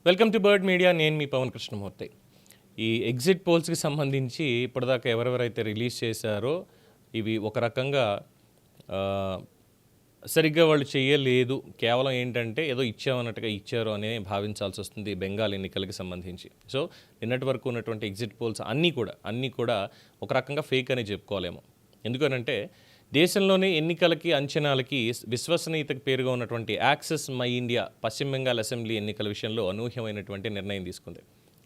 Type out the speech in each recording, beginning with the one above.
Welcome to bird media. నేను మీ పవన్ కృష్ణమూర్తి. ఈ exit పోల్స్కి సంబంధించి ఇప్పటిదాకా ఎవరెవరైతే రిలీజ్ చేశారో ఇవి ఒక రకంగా ఆ, సరిగ్గా వాళ్ళు చేయలేదు. కేవలం ఏంటంటే ఏదో ఇచ్చామన్నట్టుగా ఇచ్చారు అనే భావించాల్సి వస్తుంది బెంగాల్ ఎన్నికలకి సంబంధించి. సో నిన్నటి వరకు ఉన్నటువంటి ఎగ్జిట్ పోల్స్ అన్నీ కూడా ఒక రకంగా ఫేక్ అని చెప్పుకోలేము. ఎందుకనంటే దేశంలోనే ఎన్నికలకి అంచనాలకి విశ్వసనీయతకు పేరుగా ఉన్నటువంటి యాక్సెస్ మై ఇండియా పశ్చిమ బెంగాల్ అసెంబ్లీ ఎన్నికల విషయంలో అనూహ్యమైనటువంటి నిర్ణయం తీసుకుంది.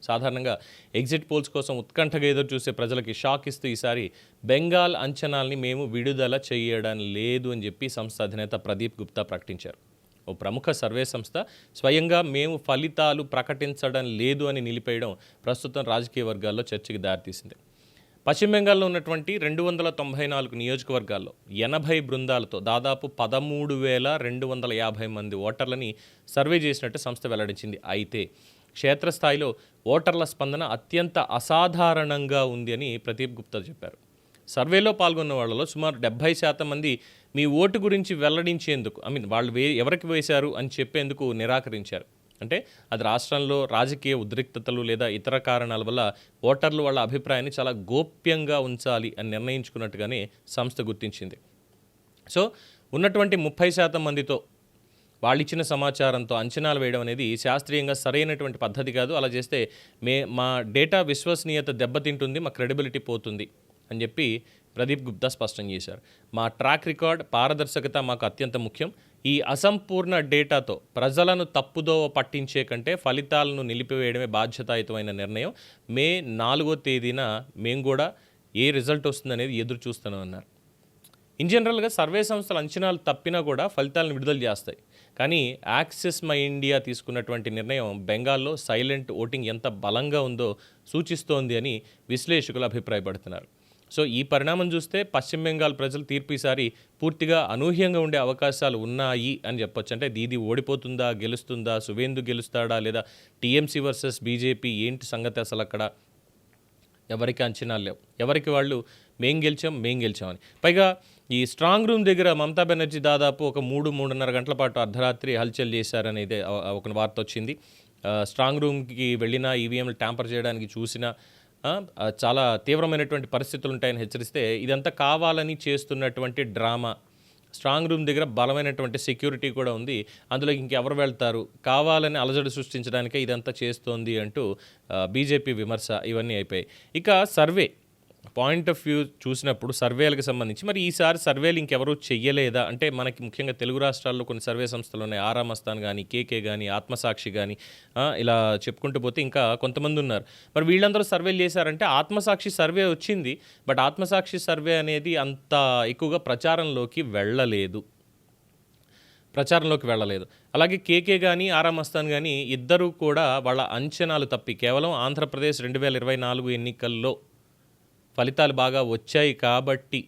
సాధారణంగా ఎగ్జిట్ పోల్స్ కోసం ఉత్కంఠగా ఎదురు చూసే ప్రజలకి షాక్ ఇస్తూ ఈసారి బెంగాల్ అంచనాల్ని మేము విడుదల చేయడం లేదు అని చెప్పి సంస్థ అధినేత ప్రదీప్ గుప్తా ప్రకటించారు. ఓ ప్రముఖ సర్వే సంస్థ స్వయంగా మేము ఫలితాలు ప్రకటించడం లేదు అని నిలిపేయడం ప్రస్తుతం రాజకీయ వర్గాల్లో చర్చకి దారితీసింది. పశ్చిమ బెంగాల్లో ఉన్నటువంటి 294 నియోజకవర్గాల్లో 80 బృందాలతో దాదాపు 13,250 మంది ఓటర్లని సర్వే చేసినట్టు సంస్థ వెల్లడించింది. అయితే క్షేత్రస్థాయిలో ఓటర్ల స్పందన అత్యంత అసాధారణంగా ఉంది అని ప్రదీప్ గుప్తా చెప్పారు. సర్వేలో పాల్గొన్న వాళ్ళలో సుమారు 70% మంది మీ ఓటు గురించి వెల్లడించేందుకు వాళ్ళు ఎవరికి వేశారు అని చెప్పేందుకు నిరాకరించారు. అంటే అది రాష్ట్రంలో రాజకీయ ఉద్రిక్తతలు లేదా ఇతర కారణాల వల్ల ఓటర్లు వాళ్ళ అభిప్రాయాన్ని చాలా గోప్యంగా ఉంచాలి అని నిర్ణయించుకున్నట్టుగానే సంస్థ గుర్తించింది. సో ఉన్నటువంటి 30% మందితో వాళ్ళు ఇచ్చిన సమాచారంతో అంచనాలు వేయడం అనేది శాస్త్రీయంగా సరైనటువంటి పద్ధతి కాదు. అలా చేస్తే మా డేటా విశ్వసనీయత దెబ్బతింటుంది, మా క్రెడిబిలిటీ పోతుంది అని చెప్పి ప్రదీప్ గుప్తా స్పష్టం చేశారు. మా ట్రాక్ రికార్డ్, పారదర్శకత మాకు అత్యంత ముఖ్యం. ఈ అసంపూర్ణ డేటాతో ప్రజలను తప్పుదోవ పట్టించే కంటే ఫలితాలను నిలిపివేయడమే బాధ్యతాయుతమైన నిర్ణయం. మే 4వ తేదీన మేము కూడా ఏ రిజల్ట్ వస్తుందనేది ఎదురు చూస్తాను అన్నారు. ఇన్ జనరల్గా సర్వే సంస్థల అంచనాలు తప్పినా కూడా ఫలితాలను విడుదల చేస్తాయి. కానీ యాక్సెస్ మై ఇండియా తీసుకున్నటువంటి నిర్ణయం బెంగాల్లో సైలెంట్ ఓటింగ్ ఎంత బలంగా ఉందో సూచిస్తోంది అని విశ్లేషకులు అభిప్రాయపడుతున్నారు. సో ఈ పరిణామం చూస్తే పశ్చిమ బెంగాల్ ప్రజలు తీర్పు ఈసారి పూర్తిగా అనూహ్యంగా ఉండే అవకాశాలు ఉన్నాయి అని చెప్పొచ్చు. అంటే దీది ఓడిపోతుందా, గెలుస్తుందా, సువేందు గెలుస్తాడా, లేదా టీఎంసీ వర్సెస్ బీజేపీ ఏంటి సంగతి అసలు అక్కడ ఎవరికి అంచనాలు లేవు. ఎవరికి వాళ్ళు మేం గెలిచామని. పైగా ఈ స్ట్రాంగ్ రూమ్ దగ్గర మమతా బెనర్జీ దాదాపు ఒక 3-3.5 గంటల పాటు అర్ధరాత్రి హల్చల్ చేశారనేది ఒక వార్త వచ్చింది. స్ట్రాంగ్ రూమ్కి వెళ్ళినా ఈవీఎంలు ట్యాంపర్ చేయడానికి చూసినా చాలా తీవ్రమైనటువంటి పరిస్థితులు ఉంటాయని హెచ్చరిస్తే ఇదంతా కావాలని చేస్తున్నటువంటి డ్రామా. స్ట్రాంగ్ రూమ్ దగ్గర బలమైనటువంటి సెక్యూరిటీ కూడా ఉంది, అందులో ఇంకెవరు వెళ్తారు, కావాలని అలజడి సృష్టించడానికే ఇదంతా చేస్తోంది అంటూ బీజేపీ విమర్శ ఇవన్నీ అయిపోయాయి. ఇక సర్వే పాయింట్ ఆఫ్ వ్యూ చూసినప్పుడు సర్వేలకు సంబంధించి మరి ఈసారి సర్వేలు ఇంకెవరూ చెయ్యలేదా అంటే మనకి ముఖ్యంగా తెలుగు రాష్ట్రాల్లో కొన్ని సర్వే సంస్థలు ఉన్నాయి. ఆరామస్థాన్ కానీ, కేకే కానీ, ఆత్మసాక్షి కానీ, ఇలా చెప్పుకుంటూ పోతే ఇంకా కొంతమంది ఉన్నారు. మరి వీళ్ళందరూ సర్వేలు చేశారంటే ఆత్మసాక్షి సర్వే వచ్చింది, బట్ ఆత్మసాక్షి సర్వే అనేది అంత ఎక్కువగా ప్రచారంలోకి వెళ్ళలేదు. అలాగే కేకే కానీ, ఆరామస్థాన్ కానీ ఇద్దరూ కూడా వాళ్ళ అంచనాలు తప్పి కేవలం ఆంధ్రప్రదేశ్ 2024 ఎన్నికల్లో ఫలితాలు బాగా వచ్చాయి కాబట్టి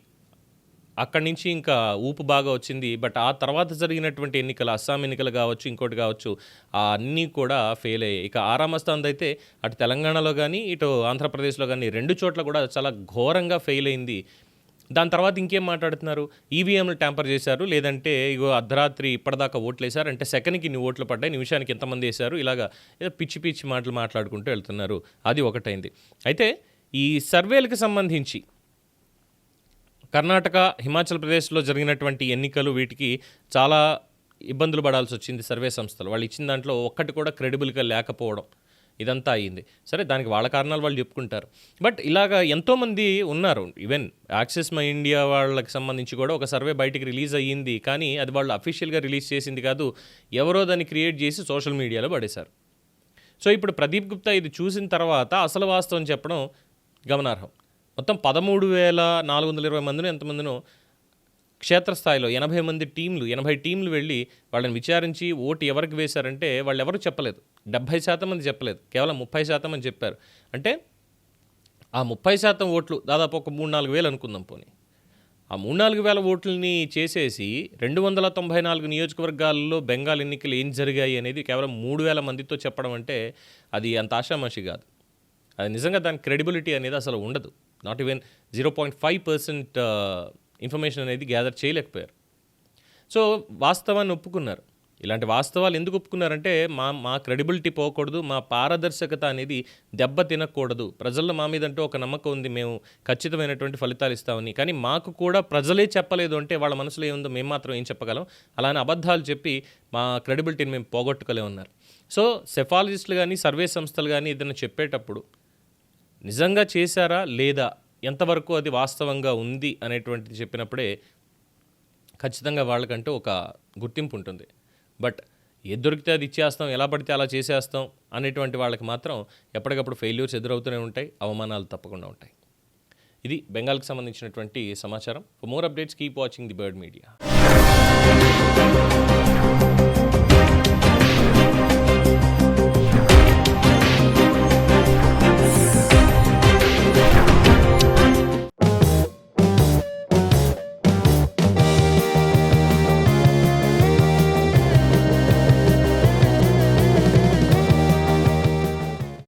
అక్కడి నుంచి ఇంకా ఊపు బాగా వచ్చింది. బట్ ఆ తర్వాత జరిగినటువంటి ఎన్నికలు, అస్సాం ఎన్నికలు కావచ్చు, ఇంకోటి కావచ్చు, అన్నీ కూడా ఫెయిల్ అయ్యాయి. ఇక ఆరామస్థాన్ అయితే అటు తెలంగాణలో కానీ ఇటు ఆంధ్రప్రదేశ్లో కానీ 2 చోట్ల కూడా చాలా ఘోరంగా ఫెయిల్ అయింది. దాని తర్వాత ఇంకేం మాట్లాడుతున్నారు, ఈవీఎంలు ట్యాంపర్ చేశారు, లేదంటే ఇగో అర్ధరాత్రి ఇప్పటిదాకా ఓట్లు వేశారు, అంటే సెకండ్కి ఇన్ని ఓట్లు పడ్డాయి, నిమిషానికి ఎంతమంది వేశారు, ఇలాగా ఏదో పిచ్చి మాటలు మాట్లాడుకుంటూ వెళ్తున్నారు. అది ఒకటైంది. అయితే ఈ సర్వేలకు సంబంధించి కర్ణాటక, హిమాచల్ ప్రదేశ్లో జరిగినటువంటి ఎన్నికలు వీటికి చాలా ఇబ్బందులు పడాల్సి వచ్చింది. సర్వే సంస్థలు వాళ్ళు ఇచ్చిన దాంట్లో ఒక్కటి కూడా క్రెడిబుల్గా లేకపోవడం ఇదంతా అయ్యింది. సరే, దానికి వాళ్ళ కారణాలు వాళ్ళు చెప్పుకుంటారు. బట్ ఇలాగా ఎంతోమంది ఉన్నారు. ఈవెన్ యాక్సెస్ మై ఇండియా వాళ్ళకి సంబంధించి కూడా ఒక సర్వే బయటికి రిలీజ్ అయ్యింది, కానీ అది వాళ్ళు అఫీషియల్గా రిలీజ్ చేసింది కాదు, ఎవరో దాన్ని క్రియేట్ చేసి సోషల్ మీడియాలో పడేశారు. సో ఇప్పుడు ప్రదీప్ గుప్తా ఇది చూసిన తర్వాత అసలు వాస్తవం చెప్పడం గమనార్హం. మొత్తం 13,420 మందిని ఎంతమందినో క్షేత్రస్థాయిలో 80 టీంలు వెళ్ళి వాళ్ళని విచారించి ఓటు ఎవరికి వేశారంటే వాళ్ళు ఎవరు చెప్పలేదు. 70% మంది చెప్పలేదు, కేవలం 30% మంది చెప్పారు. అంటే ఆ 30% ఓట్లు దాదాపు ఒక 3-4 వేలు అనుకుందాం. పోనీ ఆ 3-4 వేల ఓట్లని చేసేసి 294 నియోజకవర్గాల్లో బెంగాల్ ఎన్నికలు ఏం జరిగాయి అనేది కేవలం 3,000 మందితో చెప్పడం అంటే అది అంత ఆషామాషి కాదు. అది నిజంగా దాని క్రెడిబిలిటీ అనేది అసలు ఉండదు. నాట్ ఈవెన్ 0.5% ఇన్ఫర్మేషన్ అనేది గ్యాదర్ చేయలేకపోయారు. సో వాస్తవాన్ని ఒప్పుకున్నారు. ఇలాంటి వాస్తవాలు ఎందుకు ఒప్పుకున్నారంటే మా క్రెడిబిలిటీ పోకూడదు, మా పారదర్శకత అనేది దెబ్బ తినకూడదు, ప్రజల్లో మా మీద అంటూ ఒక నమ్మకం ఉంది, మేము ఖచ్చితమైనటువంటి ఫలితాలు ఇస్తామని. కానీ మాకు కూడా ప్రజలే చెప్పలేదు అంటే వాళ్ళ మనసులో ఏముందో మేము మాత్రం ఏం చెప్పగలం? అలానే అబద్ధాలు చెప్పి మా క్రెడిబిలిటీని మేము పోగొట్టుకోలేమన్నారు. సో సెఫాలజిస్టులు కానీ సర్వే సంస్థలు కానీ ఏదైనా చెప్పేటప్పుడు నిజంగా చేశారా లేదా, ఎంతవరకు అది వాస్తవంగా ఉంది అనేటువంటిది చెప్పినప్పుడే ఖచ్చితంగా వాళ్ళకంటూ ఒక గుర్తింపు ఉంటుంది. బట్ ఏది దొరికితే అది ఇచ్చేస్తాం, ఎలా పడితే అలా చేసేస్తాం అనేటువంటి వాళ్ళకి మాత్రం ఎప్పటికప్పుడు ఫెయిల్యూర్స్ ఎదురవుతూనే ఉంటాయి, అవమానాలు తప్పకుండా ఉంటాయి. ఇది బెంగాల్కి సంబంధించినటువంటి సమాచారం. For more updates keep watching the bird media.